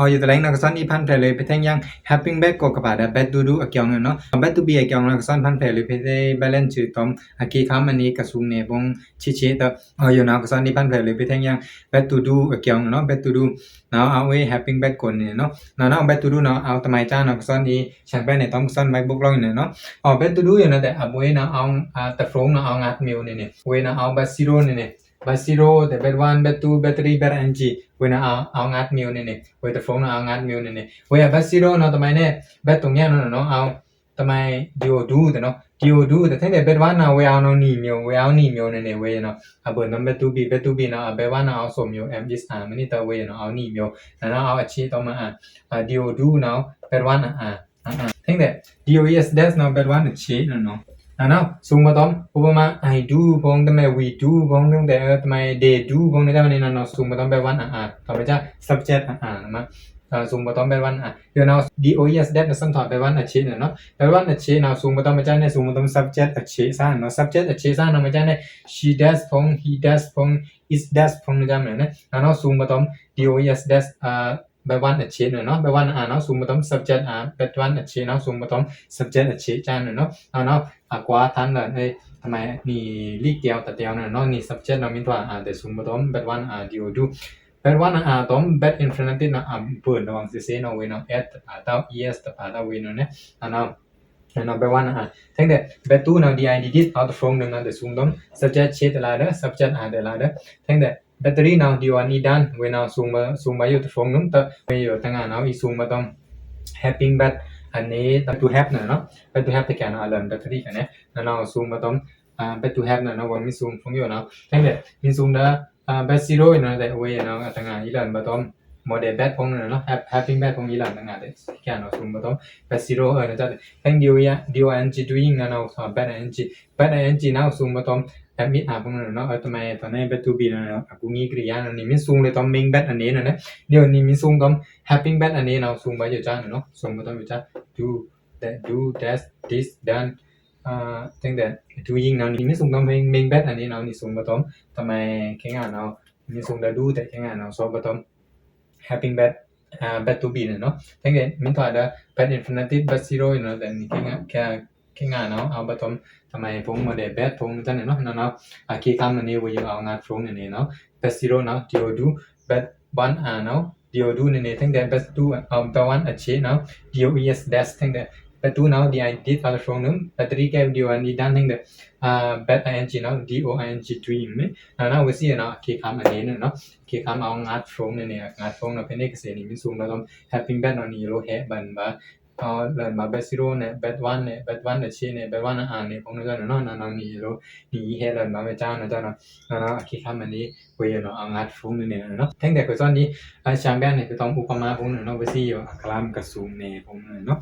อยู่ตะแลงนักสอนนี่พันแผลเลยไปแทงยัง helping back ก็กะบาดา back to do อะเกียงเนาะ back to be อะเกียงนักสอนพันแผลเลยไปได้ balance ชื่อตอมอะกีคำอันนี้กระสุงเนี่ยบงชิๆตออยู่นักสอนนี่พันแผลเลยไปแทงยัง back to do อะเกียงเนาะ back to do เนาะเอาไว้ helping back ก่อนเนี่ยเนาะเนาะ back to do เนาะเอาตะไมจ้านักสอนนี่ช่างไปเนี่ยต้องสอนไว้บุกลองเนี่ยเนาะback to do อยู่นะแต่อะเว้เนาะเอาตะฟงเนาะเอางัดมิวเนี่ยเว้เนาะเอา back zero เนี่ยback zero แต่ back 1 back 2 back 3 back ng เว้เนาะเอางัดมิวเนี่ยเว้ตะฟงเนาะเอางัดมิวเนี่ยเว้ back zero เนาะตะไมเนี่ย back ตรงเนี้ยเนาะเอาตะไม dio do แต่เนาะ dio do แต่ทั้งแต่ back 1เนาะเว้เอาเนาะนี่มิวเว้เอานี่มิวเนี่ยเว้เนาะเบิ่นเนาะ back to be เนาะ back 1เนาะเอาสมมิว m is r มันนี่ตะเว้เนาะเอานี่มิวแล้วเนาะเอาชิต่อมาdio do เนาะ back 1ทั้งแต่ dio is dash เนาะ back 1ชิเนาะเนาะสูงบ่ต้องឧបមា I do ផងតែ we do ផងតែតែ they do ផងតែมันนี่เนาะสูงบ่ต้อง back 1ต่อไปจะ subject มาสูงบ่ต้อง back 1เดี๋ยวเนาะ dos that นะสันถอด back 1ชิเนาะ back 1ชิเนาะสูงบ่ต้องมาจ้าเนี่ยสูงบ่ต้อง subject ชิซ่าเนาะ subject ชิซ่าเนาะมาจ้าเนี่ย she does ផង he does ផង it does ផងนะจ้าเนี่ยเนาะสูงบ่ต้อง dos that back 1ชิเนาะ back 1เนาะสูงบ่ต้อง subject back 1ชิเนาะสูงบ่ต้อง subject ชิจ้าเนาะเนาะกว่าทันเลยทำไมนี่ลีกเดียวแต่เดียวเนาะนี่ subject เนาะมีตัวแต่สูงบ่ต้อง back 1dio do back 1ต้อง back infinitive เนาะเปิดระวังซิเนาะเว้เนาะ at ตา es ตาเว้เนาะเนี่ยเนาะback 1ทั้งแต่ back 2เนาะ did did out from นึงแต่สูงต้อง subject ชิตลาเด้อ subject เดลาเด้อทั้งแต่ battery เนาะ dio ni dan เว้เนาะสูงมาอยู่ตรงนึงแต่ไปอยู่ทางเนาะอีสูงบ่ต้อง helping back อันนี้ to have เนาะ to have แต่แกเนาะเริ่ม battery กันเนี่ยเนาะสูงบ่ต้องback to have เนาะวันมีสูงฟงอยู่เนาะทั้งแต่มีสูงเด้อback zero เนาะแต่เว้เนาะทางอีหลันบ่ต้อง model back พงเนาะ having back พงอีหลันทางเด้แกเนาะสูงบ่ต้อง back zero นะจ๊ะทั้ง dio ing doing เนาะback ing เนาะสูงบ่ต้อง admit พงเนาะทำไมตอนนี้ back to be เนาะกูมีกริยานี่มีสูงเลยต้อง main back อันนี้เนาะเดี๋ยวนี้มีสูงต้อง having back อันนี้เนาะสูงบ่อยู่จ้าเนาะสูงบ่ต้องอยู่จ้า do that do that this done ตั้งแต่ doing เนาะนี่มีสูงต้อง main back อันนี้เนาะนี่สูงบ่ต้องทำไมแค่งานเนาะมีสูงได้ do แต่แค่งานเนาะสูงบ่ต้อง having back back to be เนาะตั้งแต่มีตัวได้ back infinitive back zero เนาะแต่นี่แค่งานเนาะเอาบ่ต้องทำไมผม model back ผมจังเนาะคีย์คำอันนี้ไว้เอางานfrom นี่เนาะ back zero เนาะ dio do back 1เนาะ dio do นี่ทั้งแต่ back 2เอา back 1ชิเนาะ dio es dash ทั้งแต่ back 2 now the did out from นึง battery cap dio นี่ดันทั้งแต่back ing เนาะ doing doing เนาะwe see เนาะคีย์คำอันนี้เนาะคีย์คำเอางาน from นี่งาน from เนาะเป็นเอกเสนี่มีสูงแล้วต้อง having back เนาะนี่โลแฮบันบ่เริ่มมา back 0เนี่ย back 1เนี่ย back 1ชิเนี่ย back 1เนี่ยพงนั้นเนาะนี่โลนี่เฮเริ่มมาจ้าเนาะจ้าเนาะคีย์คำอันนี้เว้เนาะเอางาน from นี่เนาะทั้งแต่คือตอนนี้ช่างแบบนี่คือต้องอุปมาพงเนาะwe see อักลามกระสูงเนี่ยพงเนาะ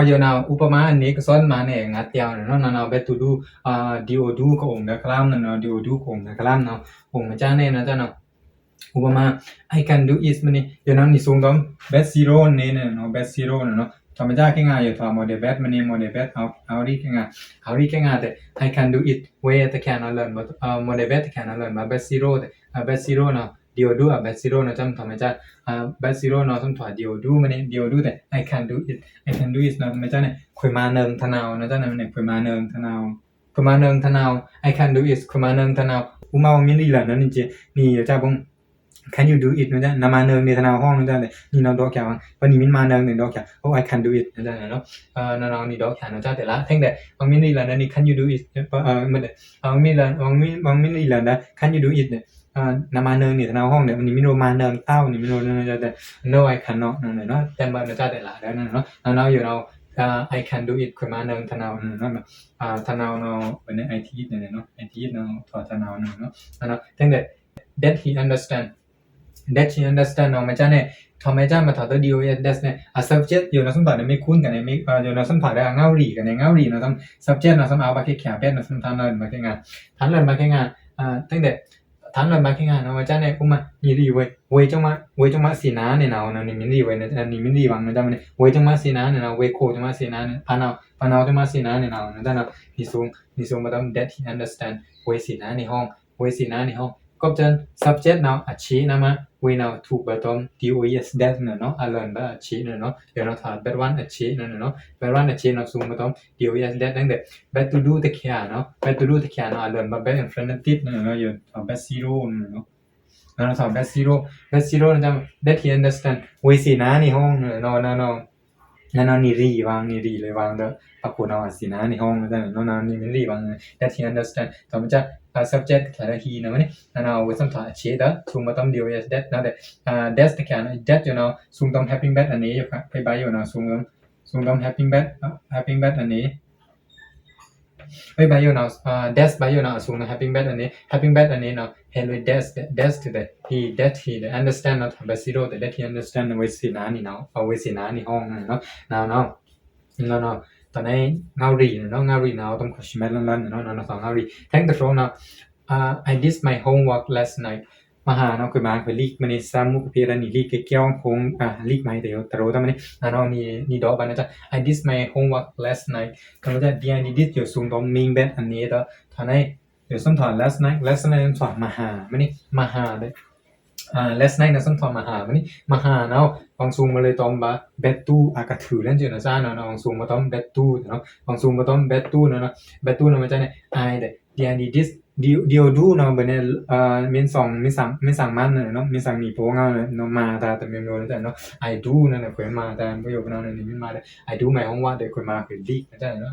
อยู่เนาะอุปมาอันนี้ก็สอนมาเนี่ยงัดเดียวเนาะback to do dio do ก็องค์เนาะกลามเนาะ dio do ของกลามเนาะองค์มาจ้าเนี่ยเนาะจ้าเนาะอุปมา I can do is มันนี่อยู่เนาะนี่สูงต้อง back zero เนี่ยเนาะ back zero เนาะธรรมดาแค่ง่ายอยู่ถ้า model back มันนี่ model back เอาดีแค่ง่ายแต่ I can do it way แต่แค่นั้นเลยmodel back แต่แค่นั้นเลยมา back zero แต่back zero เนาะ dio do back zero เนาะจำธรรมดาback zero เนาะต้องถอด dio do มันนี่ dio do แต่ I can do it เนาะธรรมดาเนี่ยคุยมาเนิงทนาวเนาะจ้ะเนี่ยคุยมาเนิงทนาว I can do it คุยมาเนิงทนาวอุมามีนี่แหละเนาะนี่จ้าบงCan you do it เนาะจ้ะนามาเนิงในธนาห้องเนาะจ้ะนี่เนาะดอกแขววันนี้มินมาเนิงในดอกแขวI can do it เนาะจ้ะเนาะนาๆนี่ดอกแขวเนาะจ้ะแต่ละทั้งแต่บางมินนี่ล่ะนี่ Can you do it มันมีล่ะบางมินนี่ล่ะนะ Can you do it เนี่ยนามาเนิงในธนาห้องเนี่ยวันนี้มิโนมาเนิงเต้านี่มิโนเนาะจ้ะแต่ No I cannot เนาะแต่บ่เนาะจ้ะแต่ละแล้วเนาะอยู่เนาะI can do it คุยมาเนิงธนาเนาะธนาเนาะเป็น IT เนี่ยเนาะ IT เนาะถอดธนาเนาะทั้งแต่ that he understand that he understand เนาะมันจะเนี่ยทำไมจะมาถอดตัว dio that เนี่ยsubject อยู่ในสมถะเนี่ยไม่คุ้นกันเนี่ยไม่อยู่ในสมถะได้เงาหลีกันเนี่ยเงาหลีเนาะทำ subject เนาะสมเอามาแค่แขเป็นเนาะสมทานเลยมาแค่งานทันเลยมาแค่งานตั้งแต่ทันเลยมาแค่งานเนาะมันจะเนี่ยมานี่รีเว้ยจังมาสีน้าเนี่ยเนาะนี่มินรีเว้ยเนี่ยนี่มินรีวังมันจะมันเว้ยจังมาสีน้าเนี่ยเนาะเว้ยโคจังมาสีน้าเนี่ยพานาจังมาสีน้าเนี่ยเนาะนั่นจ้ะเนาะนี่สูงมาต้อง that he understand เว้ยสีน้าในห้องเว้ยสีน้าในห้องก็จะ subject เนาะชี้นะมา we now ถูก bottom dos that เนาะ learn บ่ achieve เนาะเดี๋ยวเราถาม bet one achieve เนาะ bet one achieve เนาะสูง bottom dos that ตั้งแต่ bet to do ตะเคียเนาะ bet to do ตะเคียเนาะ learn บ่ bet infinitive เนาะอยู่ bet zero เนาะเราถาม bet zero นะจ๊ะ that he understand เวยสินะนี่ห้องเนาะนั่นนี่รีวางนี่รีเลยวางเด้อปะโกนเอาสินะในห้องนั่นเนาะนี่มันรีวาง that he understand ต่อมาจะ subject แค่ละ he นะนี่นั่นเอาไว้สำถาม achieve เด้อสูงบ่ต้อง dos that นะแต่that's ตะเคีย that อยู่เนาะสูงต้อง helping back อันนี้อยู่ครับไปอยู่เนาะสูงต้อง helping back อันนี้ไปอยู่เนาะthat's ไปอยู่เนาะสูงต้อง helping back อันนี้เนาะ hello that's to the he that he understand เนาะแบบ zero แต่ that he understand ไว้สินะนี่เนาะเอาไว้สินะนี่ห้องเนาะnow ตอนนี้เงารีเนาะเงารีเนาะต้องขอชิมลั่นเนาะสองเงารี thank the phone now I did my homework last night มาหาเนาะคือมาคือลีกมันนี่ซ้ำมุกเพรนี่ลีกเกี่ยวคงลีกมาให้เดี๋ยวตะโรตะมันนี่เนาะนี่ดอกบานะจ๊ะ I did my homework last night ก็มันจะ I did อยู่สูงตรงมิงเบ็ดอันนี้ต่อทานี้เดี๋ยวสมถอน last night สอนมาหามันนี่มาหาเด้last night นะสมถอนมาหามันนี่มาหาเนาะบางสูงมาเลยตอมบา bet to กะถือเล่นอยู่นะจ๊ะเนาะบางสูงมาตอม bet to เนาะบางสูงมาตอม bet to เนาะ bet to นะมันจะเนี่ย I เด้ I did this เดียวดูเนาะบัดนี้มี2มี3มันเนาะมี3นี่โปงาเนาะมาแต่เมมโนนะจ๊ะเนาะ I do นั่นน่ะค่อยมาแต่ประโยคนั้นนี่มันมาได้ I do my homework เด้ค่อยมาคือลีกนะจ๊ะเนาะ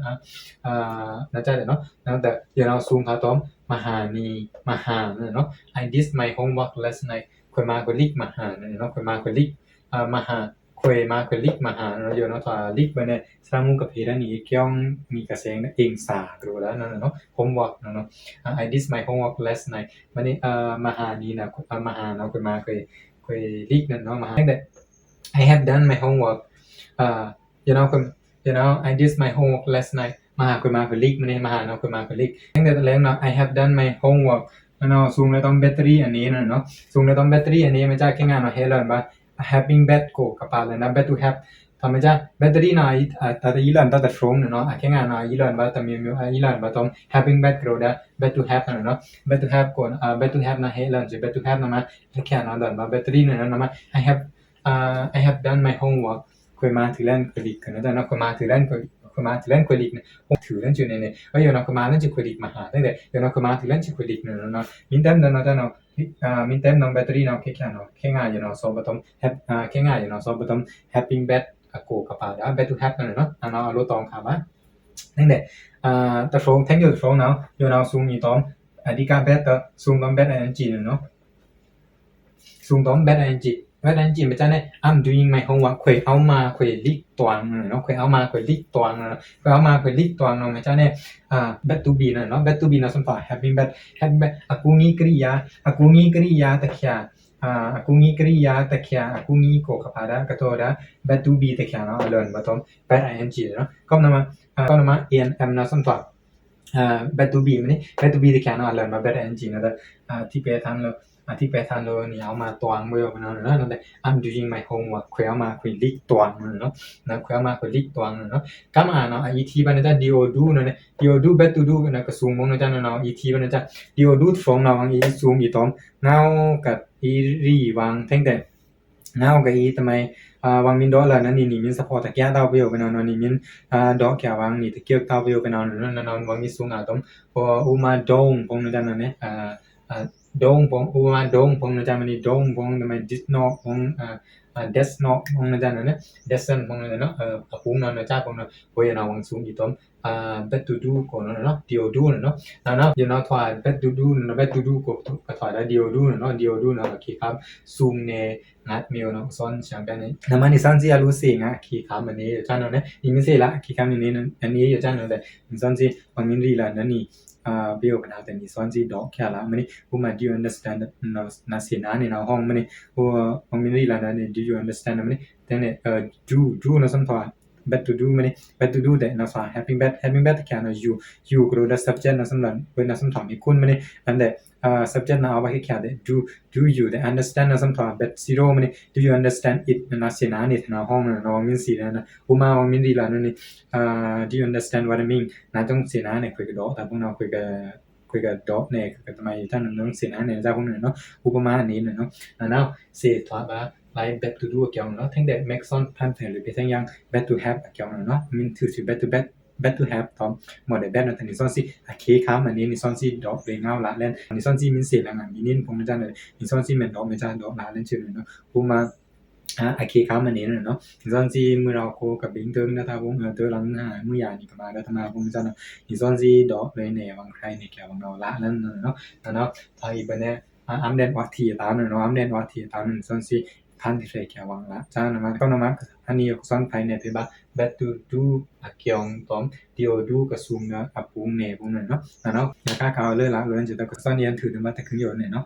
นะจ๊ะเนาะแต่เดี๋ยวเราซูมพาตอมมาหานี่มาหาเนาะ I did my homework last night ค่อยมาคือลีกมาหาเนาะค่อยมาคือลีกมาหาค่อยมาคือลีกมาหาเนาะอยู่เนาะถ้าลีกบัดนี้สร้างมุกกับเพดานนี่เกี่ยวมีกระแสงเองสาตรูแล้วนั่นเนาะ homework เนาะI did my homework last night บัดนี้มาหานี่นะมาหาเนาะค่อยมาค่อยลีกนั่นเนาะมาหาแต่ I have done my homework you know I did my homework last night มาหาค่อยมาคือลีกมันนี่มาหาเนาะค่อยมาคือลีกตั้งแต่แล้วเนาะ I have done my homework เนาะสูงเลยต้องแบตเตอรี่อันนี้เนาะสูงเลยต้องแบตเตอรี่อันนี้มันจะแค่งานเนาะ Helen ว่า having bat ก็กะปาแล้วนะ bat to have ทำไมจ๊ะแบตเตอรี่น่ะแต่อีหลันแต่ตรงเนาะแค่งานน่ะอีหลันว่าแต่มีอีหลันว่าต้อง having bat ก็ได้ bat to have เนาะ bat to have ก่อนbat to have นะ Helen จะ bat to have นะมาแค่นั้นว่าแบตเตอรี่นั่นนะมา I have done my homework ค่อยมาถือเล่นคลิกกันนะเนาะค่อยมาถือเล่นคลิกเนี่ยผมถือเล่นอยู่ในว่าอยู่เนาะค่อยมาเล่นจะคลิกมาหาตั้งแต่อยู่เนาะค่อยมาถือเล่นจะคลิกเนาะมินเต็มเนาะเนาะมินเต็มน้องแบตเตอรี่เนาะแค่เนาะแค่ง่ายอยู่เนาะซอบ่ต้องแค่ง่ายอยู่เนาะซอบ่ต้อง having bat ก็กะปาได้ bat to have นั่นเนาะเนาะเอาโลตองค่ะว่านั่นแหละthe phone thank you the phone now อยู่เนาะซูมอีตอมอดีกา bat ซูมตอม bat ing เนาะซูมตอม bat ing What anh chị mà cha này I'm doing my homework ခွေเอามาခွေลิกตวงเนาะခွေเอามาခွေลิกตวงเนาะခွေเอามาခွေลิกตวงเนาะmà cha này bet to be เนาะ bet to be เนาะสมภา having bet อากูงี้กริยาตะเคียอากูงี้กริยาตะเคียอากูงี้โกกะพาดากะโตดา bet to be ตะเคียเนาะ learn บ่ต้อง bet ing เนาะก็นำมาam เนาะสมภาbet to be มันนี่ bet to be ตะเคียเนาะ learn มา bet ing เนาะที่แปลทันแล้วที่แปลทันเลยนี่เอามาตวงบ่เนาะนั่นแหละ I'm doing my homework ခွေเอามาခွေลิกตวงเนาะခွေเอามาခွေลิกตวงเนาะกำอ่านเนาะ et บันนะ do do เนาะ do do bet to do นะก็ซูมมองนะจ๊ะเนาะ et บันนะจ๊ะ do do ฟงเนาะอีซูมอีตอมเงากับอีรีวางทั้งแต่เงากับอีทำไมวางมินดอลล่ะนั่นนี่มินซัพพอร์ตตะแก้ดาวเวลไปเนาะนี่มินดอกแก้วางนี่ตะเกียบดาวเวลไปเนาะนั่นวางมีสูงอ่ะตอมพออุมาดงพงนะจ๊ะเนี่ยดงพงอุมาดงพงนะจ๊ะมันนี่ดงพงทำไม did not พงdoes not พงนะจ๊ะเนี่ย doesn't พงนะเนาะพงนะจ๊ะพงนะโวยเนาะวางสูงอีตอมbet to do ก่อนเนาะ do do เนาะนะอยู่เนาะถอย bet to do เนาะ bet to do ก็ถอยได้ do do เนาะ do do เนาะโอเคครับซูมในงัดเมลเนาะซ้อนเสียงกันนี่นะมันนี่ซ้อนสิรู้สิงะคีย์คำอันนี้จ้ะเนาะเนี่ยนี่ไม่ใช่ละคีย์คำอันนี้อยู่จ้ะเนาะแต่ซ้อนสิบางมินรีละนั่นนี่เบียวกันแต่นี่ซ้อนสิดอกแค่ละมันนี่ผู้มา do you understand เนาะนะสินะนี่เนาะห้องมันนี่ผู้บางมินรีละนั่นนี่ do you understand มันนี่แต่เนี่ยdo เนาะซ้ำถอยbet to do มันนี่ bet to do แต่เนาะซะ having bet แค่เนาะyou ก็รู้ the subject เนาะสำหรับเว้นเนาะซ้ำถอยมีคุณมันนี่อันแต่subject นะเอาไว้แค่ได้ do you แต่ understand นะซ้ำถอย bet zero มันนี่ do you understand it นะสินะนี่เนาะห้องเนาะมินสินะผู้มามินรีละนั่นนี่do you understand what I mean นะต้องสินะเนี่ยคุยกับดอกแต่พวกเราคุยกับ คุยกับดอกเนี่ยกับทำไมท่านน้องเสียนะเนี่ยเจ้าพวกนั้นเนาะอุปมาอันนี้เนาะnow say ถามว่า like bad to do เกี่ยวเนาะทั้งแต่ make sound พันแผลหรือไปทั้งยัง bad to have เกี่ยวเนาะ mean to bad to bad to have ตอมหมดได้ bad เนาะแต่นี่ซ่อนสิเคค้าอันนี้นี่ซ่อนสิดอกเลยเงาละเล่นนี่ซ่อนสิมินเสียแล้วงานมินินผมจะเลยนี่ซ่อนสิเหมือนดอกไม่จ้าดอกละเล่นชื่อเนาะอุปมาเคค้าอันนี้เนาะนี่ซ่อนสิเมื่อเราโคกับบิงเติงนะครับผมเตอหลังเมื่อยานี่ก็มาแล้วทำมาผมจะเนาะนี่ซ่อนสิดอกเลยเนี่ยบางใครเนี่ยแกบางเราละนั่นเนาะไทยไปเนี่ยอัมเดนวัตถีตามเนาะอัมเดนวัตถีตามซ่อนสิพันที่ใส่แกวางละจ้านะมาก็นะมาอันนี้ซ่อนภายในเป็นแบบbad to do เกี่ยวตอมเดียวดูกระซุมเนาะปุงเนี่ยพวกนั้นเนาะแล้วก็เขาเลยละเลยจะต้องซ่อนเรียนถือมาแต่ขึ้นอยู่เนี่ยเนาะ